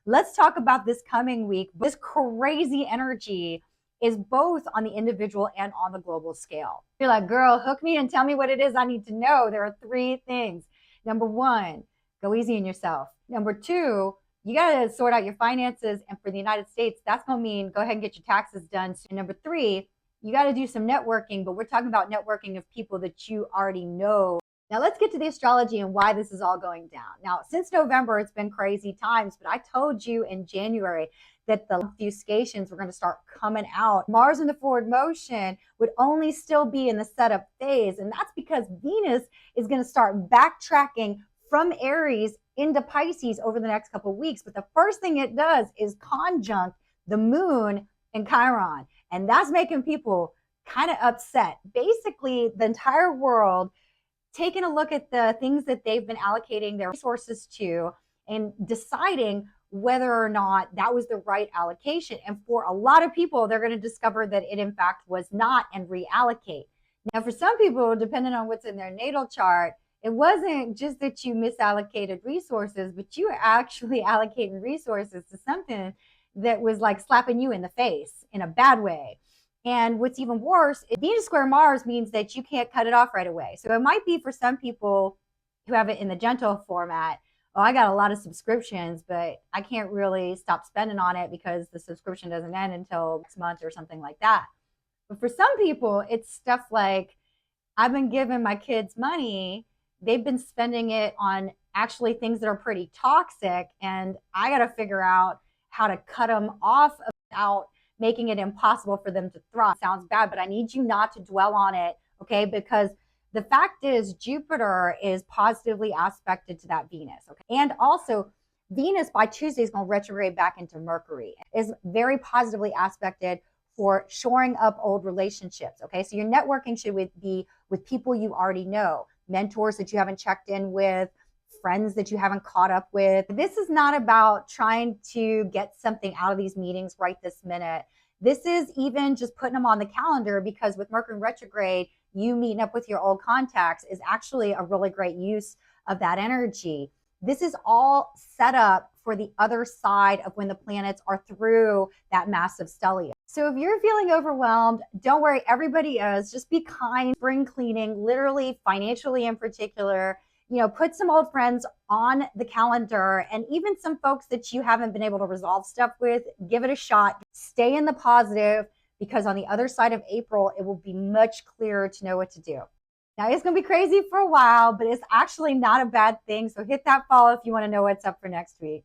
let's talk about this coming week. This crazy energy is both on the individual and on the global scale. You're like, girl, hook me and tell me what it is I need to know. There are three things. Number one, go easy on yourself. Number two, you got to sort out your finances. And for the United States, that's going to mean go ahead and get your taxes done. And number three, you got to do some networking, but we're talking about networking of people that you already know. Now let's get to the astrology and why this is all going down. Now, since November, it's been crazy times, but I told you in January that the obfuscations were going to start coming out. Mars in the forward motion would only still be in the setup phase. And that's because Venus is going to start backtracking from Aries into Pisces over the next couple of weeks. But the first thing it does is conjunct the moon in Chiron. And that's making people kind of upset. Basically, the entire world taking a look at the things that they've been allocating their resources to and deciding whether or not that was the right allocation. And for a lot of people, they're going to discover that it in fact was not and reallocate. Now, for some people, depending on what's in their natal chart, it wasn't just that you misallocated resources, but you were actually allocating resources to something that was like slapping you in the face in a bad way. And what's even worse, Venus square Mars means that you can't cut it off right away. So it might be for some people who have it in the gentle format, oh, I got a lot of subscriptions, but I can't really stop spending on it because the subscription doesn't end until next month or something like that. But for some people, it's stuff like, I've been giving my kids money. They've been spending it on actually things that are pretty toxic. And I got to figure out how to cut them off without making it impossible for them to thrive. Sounds bad, but I need you not to dwell on it, okay? Because the fact is Jupiter is positively aspected to that Venus, okay? And also Venus by Tuesday is going to retrograde back into Mercury. Is very positively aspected for shoring up old relationships, okay? So your networking should be with people you already know, mentors that you haven't checked in with, friends that you haven't caught up with. This is not about trying to get something out of these meetings right this minute. This is even just putting them on the calendar, because with Mercury retrograde, you meeting up with your old contacts is actually a really great use of that energy. This is all set up for the other side of when the planets are through that massive stellium. So if you're feeling overwhelmed, don't worry, everybody is. Just be kind. Spring cleaning, literally, financially in particular. You know, put some old friends on the calendar, and even some folks that you haven't been able to resolve stuff with, give it a shot. Stay in the positive, because on the other side of April, it will be much clearer to know what to do. Now, it's going to be crazy for a while, but it's actually not a bad thing. So hit that follow if you want to know what's up for next week.